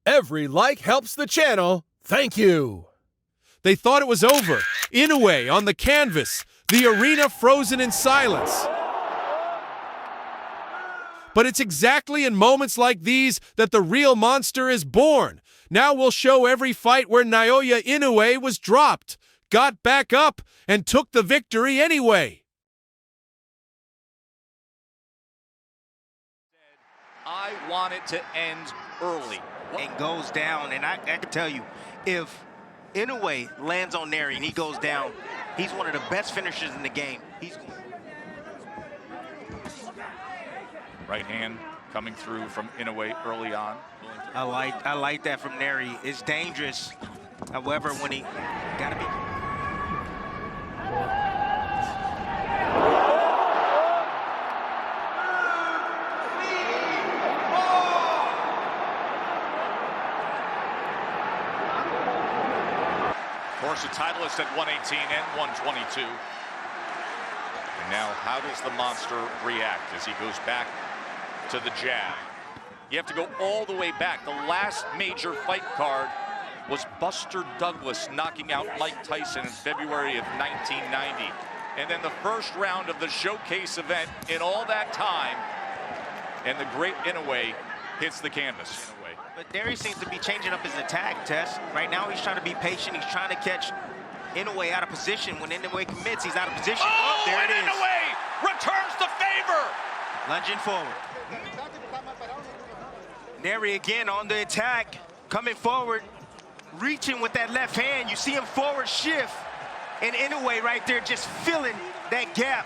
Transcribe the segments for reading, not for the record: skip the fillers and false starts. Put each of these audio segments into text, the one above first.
Every like helps the channel. Thank you. They thought it was over. Inoue on the canvas. The arena frozen in silence. But it's exactly in moments like these that the real monster is born. Now we'll show every fight where Naoya Inoue was dropped, got back up, and took the victory anyway. I want it to end early. And goes down, and I can tell you, if Inoue lands on Neri and he goes down, he's one of the best finishers in the game. Right hand coming through from Inoue early on. I like that from Neri. It's dangerous. However, when he gotta be. Of course, the titleist at 118 and 122. And now, how does the monster react as he goes back to the jab? You have to go all the way back. The last major fight card was Buster Douglas knocking out Mike Tyson in February of 1990. And then the first round of the showcase event in all that time, and the great Inoue hits the canvas. But Neri seems to be changing up his attack, Tess. Right now, he's trying to be patient. He's trying to catch Inoue out of position. When Inoue commits, he's out of position. Oh, there it is. Inoue returns the favor. Lunging forward. Neri again on the attack, coming forward, reaching with that left hand. You see him forward shift, and Inoue right there just filling that gap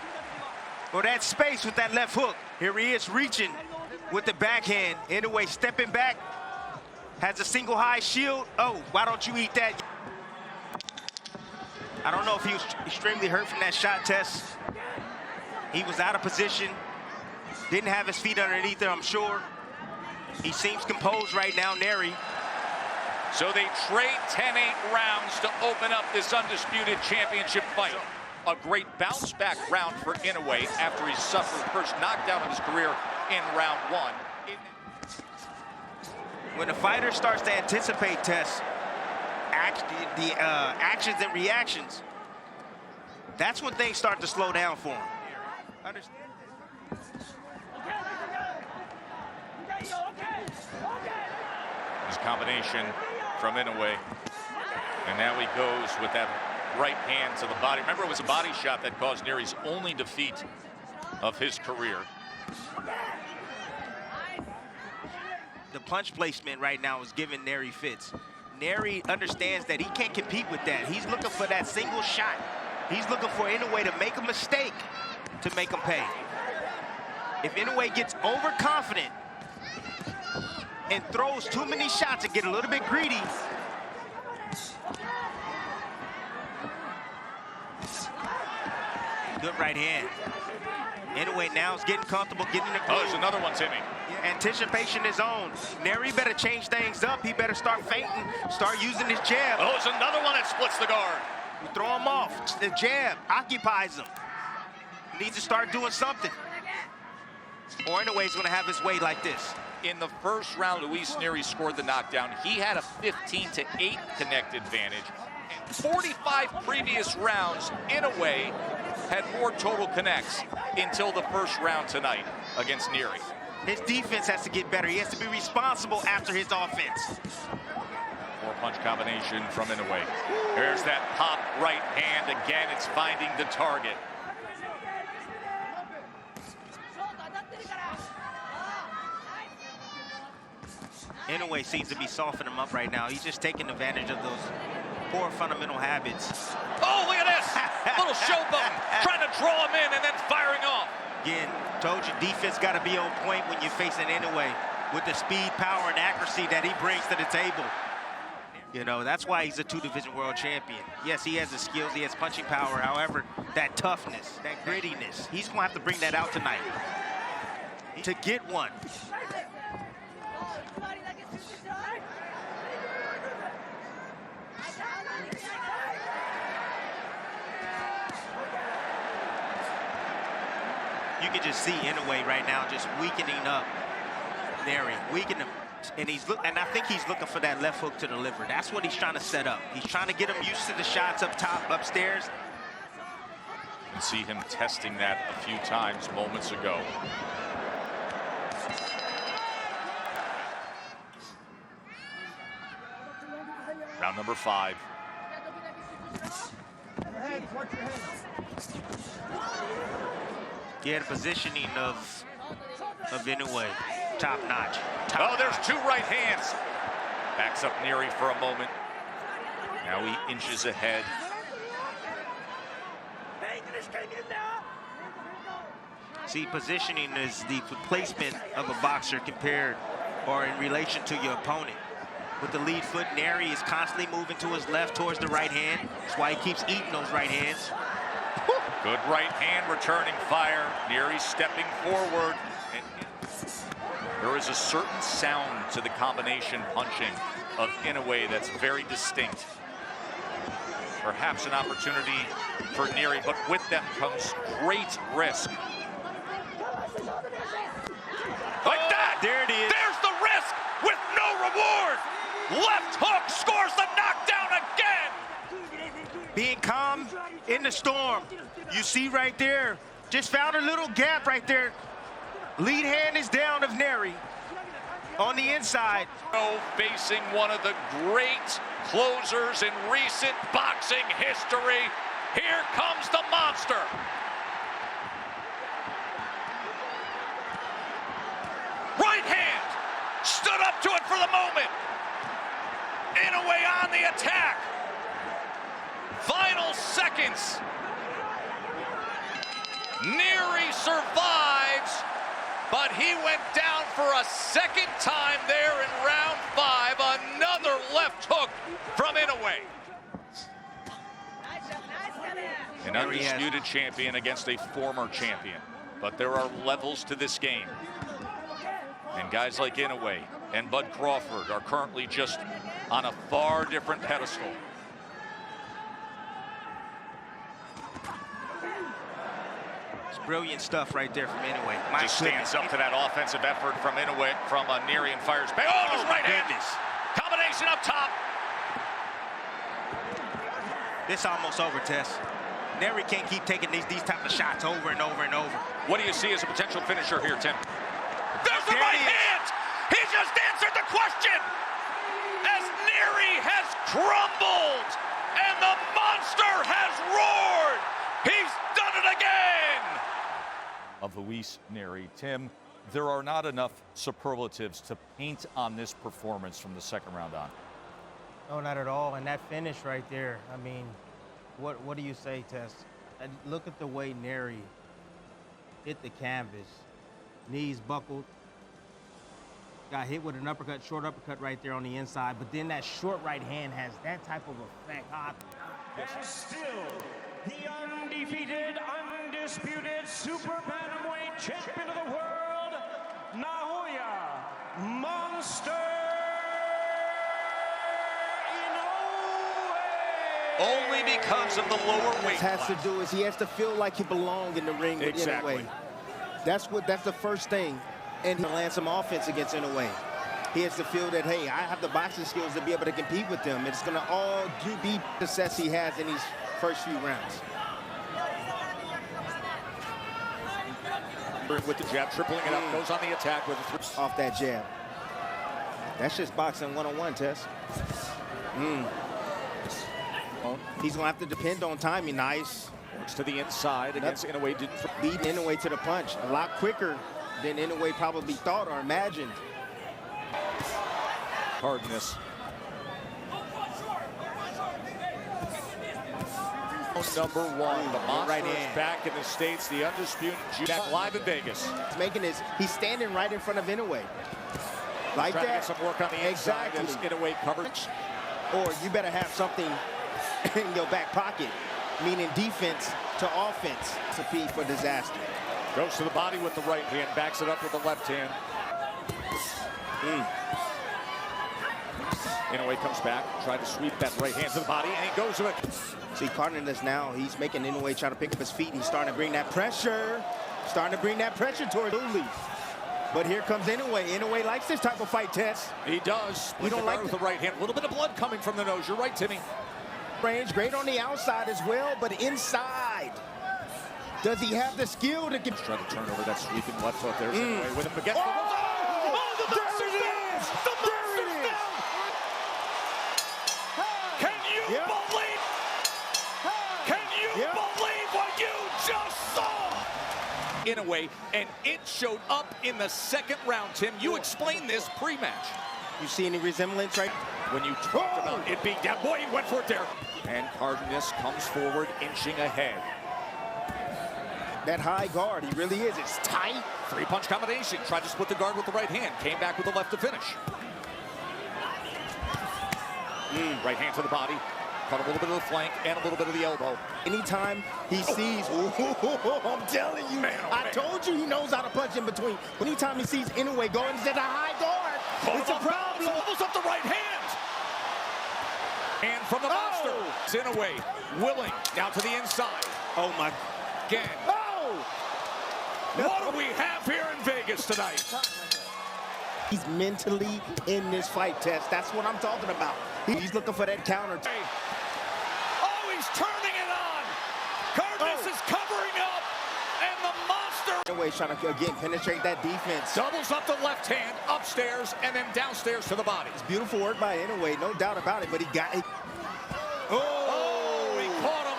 or that space with that left hook. Here he is reaching with the backhand. Inoue stepping back, has a single high shield. Oh, why don't you eat that? I don't know if he was extremely hurt from that shot, Tess. He was out of position, didn't have his feet underneath him, I'm sure. He seems composed right now, Neri. So they trade 10-8 rounds to open up this undisputed championship fight. A great bounce back round for Inoue after he suffered the first knockdown of his career in round one. When a fighter starts to anticipate, Tess, actions and reactions, that's when things start to slow down for him. Understand? This combination from Inoue. And now he goes with that right hand to the body. Remember, it was a body shot that caused Neri's only defeat of his career. The punch placement right now is giving Neri fits. Neri understands that he can't compete with that. He's looking for that single shot. He's looking for Inoue to make a mistake to make him pay. If Inoue gets overconfident and throws too many shots and get a little bit greedy, good right hand. Inoue now is getting comfortable, getting the groove. Oh, there's another one, Timmy. Anticipation is on. Neri better change things up. He better start feinting, start using his jab. Oh, there's another one that splits the guard. You throw him off. The jab occupies him. He needs to start doing something. Or Inoue's going to have his way like this. In the first round, Luis Neri scored the knockdown. He had a 15-8 connect advantage. 45 previous rounds, Inoue had more total connects until the first round tonight against Neri. His defense has to get better. He has to be responsible after his offense. Four-punch combination from Inoue. There's that pop right hand. Again, it's finding the target. Inoue seems to be softening him up right now. He's just taking advantage of those poor fundamental habits. Oh, look at this! Little showboat, trying to draw him in and then firing off. Again, told you, defense got to be on point when you're facing Inoue with the speed, power, and accuracy that he brings to the table. You know, that's why he's a two-division world champion. Yes, he has the skills, he has punching power. However, that toughness, that grittiness, he's going to have to bring that out tonight to get one. You can just see Inoue right now just weakening up Neri, weakening him. And I think he's looking for that left hook to deliver. That's what he's trying to set up. He's trying to get him used to the shots up top, upstairs. You can see him testing that a few times moments ago. Round number 5. Yeah, the positioning of Inoue, top notch. Oh, there's 2 right hands. Backs up Neary for a moment. Now he inches ahead. See, positioning is the placement of a boxer compared or in relation to your opponent. With the lead foot, Neary is constantly moving to his left towards the right hand. That's why he keeps eating those right hands. Good right hand returning fire. Neary stepping forward. And there is a certain sound to the combination punching of Inoue that's very distinct. Perhaps an opportunity for Neary, but with them comes great risk. Like that! There it is. There's the risk with no reward! Left hook scores the knockdown again! Being calm in the storm. You see right there, just found a little gap right there. Lead hand is down of Neary on the inside. Facing one of the great closers in recent boxing history. Here comes the monster. Right hand, stood up to it for the moment. Inoue on the attack. Final seconds. Neary survives, but he went down for a second time there in round 5. Another left hook from Inoue. An undisputed champion against a former champion. But there are levels to this game. And guys like Inoue and Bud Crawford are currently just on a far different pedestal. It's brilliant stuff right there from Inoue. Just stands up to that offensive effort from Inoue, from Neary, and fires back. Oh, his right hand. Combination up top. This almost over, Tess. Neary can't keep taking these type of shots over and over and over. What do you see as a potential finisher here, Tim? There's the right hand! He just answered the question! As Neary has crumbled and the monster has roared! He's done it again! Of Luis Neary. Tim, there are not enough superlatives to paint on this performance from the second round on. No, not at all. And that finish right there, I mean, what do you say, Tess? And look at the way Neary hit the canvas. Knees buckled. Got hit with an uppercut, short uppercut right there on the inside. But then that short right hand has that type of effect. And still, the undefeated, undisputed super bantamweight champion of the world, Naoya Monster Inoue. Only because of the lower weight has class. to do is he has to feel like he belongs in the ring with Exactly. Inoue. That's the first thing. And he lands some offense against Inoue. He has to feel that, hey, I have the boxing skills to be able to compete with them. It's going to all be the success he has in these first few rounds. With the jab, tripling it up, goes on the attack with a Off that jab. That's just boxing one-on-one, Tess. He's going to have to depend on timing. Nice. Works to the inside against Inoue. Beating Inoue to the punch a lot quicker than Inoue probably thought or imagined. Hardness. Number 1, the monster right is hand. back in the States, the undisputed back live in Vegas. He's standing right in front of Inoue. Like Trying to that. get some work on the inside as Exactly. Inoue coverage. Or you better have something in your back pocket, meaning defense to offense. Recipe for disaster. Goes to the body with the right hand, backs it up with the left hand. Inoue comes back, tried to sweep that right hand to the body, and he goes to it. See, Cardenas now, he's making Inoue try to pick up his feet. He's starting to bring that pressure. Starting to bring that pressure toward Uli. But here comes Inoue. Inoue likes this type of fight, Tess. He does. You don't like with the right hand. A little bit of blood coming from the nose. You're right, Timmy. Range, great on the outside as well, but inside. Does he have the skill to get... Try to turn over that sweeping left hook. There's Inoue with him against the... Oh, the monster's down! The monster's down! Can you believe? Can you believe what you just saw? Inoue, and it showed up in the second round, Tim. You explained this pre-match. You see any resemblance, right? When you talked about it being down, boy, he went for it there. And Cardenas comes forward, inching ahead. That high guard, he really is. It's tight. Three-punch combination. Tried to split the guard with the right hand. Came back with the left to finish. Right hand to the body. Caught a little bit of the flank and a little bit of the elbow. Anytime he sees, I'm telling you, I told you he knows how to punch in between. Anytime he sees Inoue going to the high guard, it's a problem. Almost up the right hand. And from the monster, it's Inoue, willing, down to the inside. Oh, my. Again. What do we have here in Vegas tonight? He's mentally in this fight, Tess. That's what I'm talking about. He's looking for that counter. Oh, he's turning it on. Cardenas is covering up, and the monster... Inoue trying to, again, penetrate that defense. Doubles up the left hand, upstairs, and then downstairs to the body. It's beautiful work by Inoue, no doubt about it, but he got it. Oh, he caught him.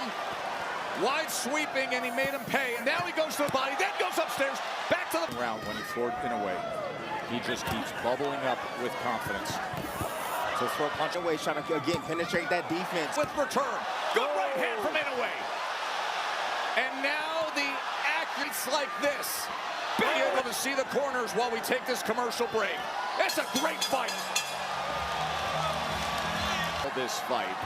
Wide sweeping, and he made him pay. And now he goes to the body, then goes upstairs, back to the... Round when he floored Inoue. He just keeps bubbling up with confidence. So throw a punch. Inoue trying to, again, penetrate that defense. With return. Good right hand from Inoue. And now the athletes like this. Being able to see the corners while we take this commercial break. It's a great fight. This fight.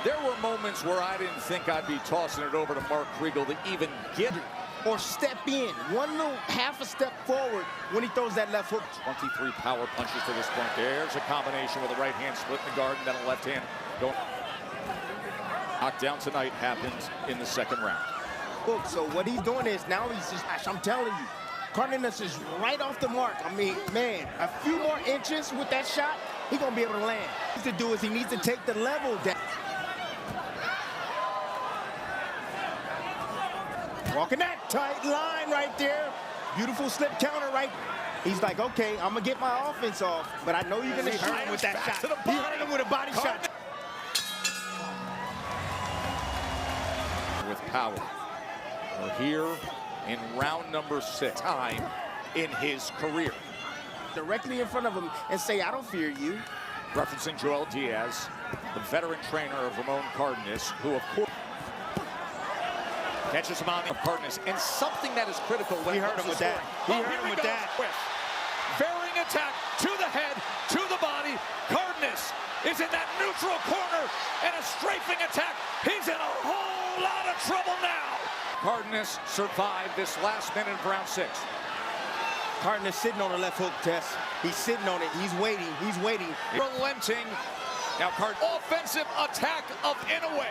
There were moments where I didn't think I'd be tossing it over to Mark Kriegel to even get it. Or step in. One little half a step forward when he throws that left hook. 23 power punches to this point. There's a combination with a right hand splitting the guard and then a left hand going. Knockdown tonight happens in the second round. Look, so what he's doing is now he's just, I'm telling you, Cardenas is right off the mark. I mean, man, a few more inches with that shot, he's going to be able to land. What he needs to do is he needs to take the level down. Walking that tight line right there. Beautiful slip counter right. He's like, okay, I'm going to get my offense off, but I know you're going to hurt him with that shot. He hurt him with a body shot. With power. We're here in round number 6. Time in his career. Directly in front of him and say, I don't fear you. Referencing Joel Diaz, the veteran trainer of Ramon Cardenas, who of course catches him on the Cardenas, and something that is critical when he hurt him with that. He hurt him with that. Varying attack to the head, to the body. Cardenas is in that neutral corner, and a strafing attack. He's in a whole lot of trouble now. Cardenas survived this last minute of round 6. Cardenas sitting on the left hook, Tess. He's sitting on it. He's waiting. He's waiting. Relenting. Now, offensive attack of Inoue.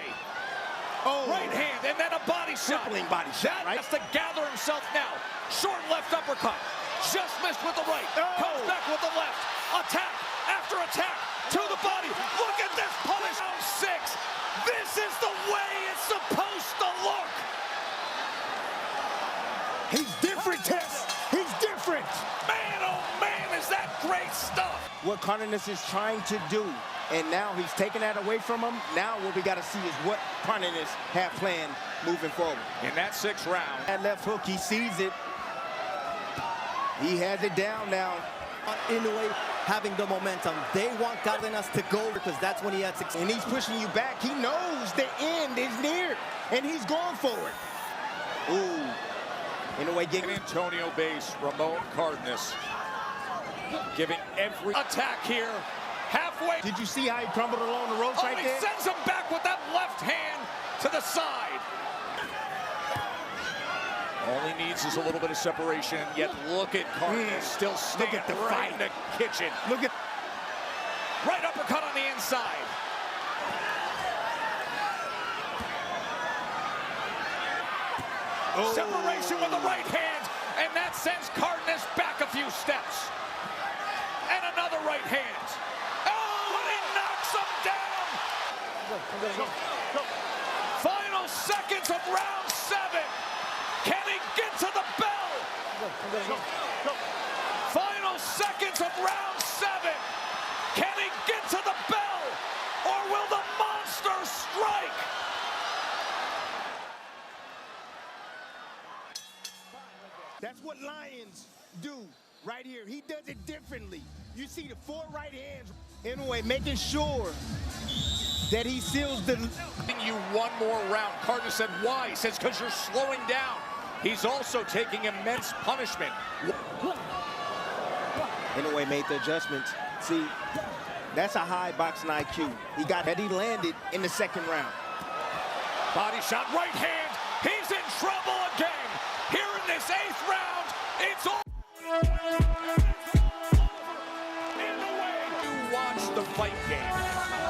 Oh. Right hand, and then a body shot. Crippling body shot, right? Has to gather himself now. Short left uppercut. Just missed with the right. Comes back with the left. Attack after attack to the body. Look at this punish. Round 6. This is the way it's supposed to look. He's different, Tess. He's different. Man, oh man, is that great stuff. What Cardenas is trying to do, and now he's taking that away from him. Now what we got to see is what Cardenas have planned moving forward. In that 6th round. That left hook, he sees it. He has it down now. Inoue having the momentum. They want Cardenas to go because that's when he had success. And he's pushing you back. He knows the end is near, and he's going for it. Ooh. Inoue getting Antonio base, Ramon Cardenas giving every attack here. Halfway. Did you see how he crumbled along the ropes right he there? sends him back with that left hand to the side. All he needs is a little bit of separation, yet look at Cardenas still standing at the right fight. in the kitchen. Look at Right uppercut on the inside. Separation with the right hand, And that sends Cardenas back a few steps. And another right hand. Oh, and he knocks him down. Final seconds of round 7. Can he get to the bell? Final seconds of round 7. Can he get to the bell? Or will the monster strike? That's what Lions do right here. He does it differently. You see the 4 right hands. Inoue making sure that he seals the... Giving you one more round. Cardenas said, why? He says, because you're slowing down. He's also taking immense punishment. Inoue made the adjustments. See, that's a high boxing IQ. He landed in the 2nd round. Body shot, right hand. He's in trouble again. Here in this 8th round, it's all in the way. You watch the fight game.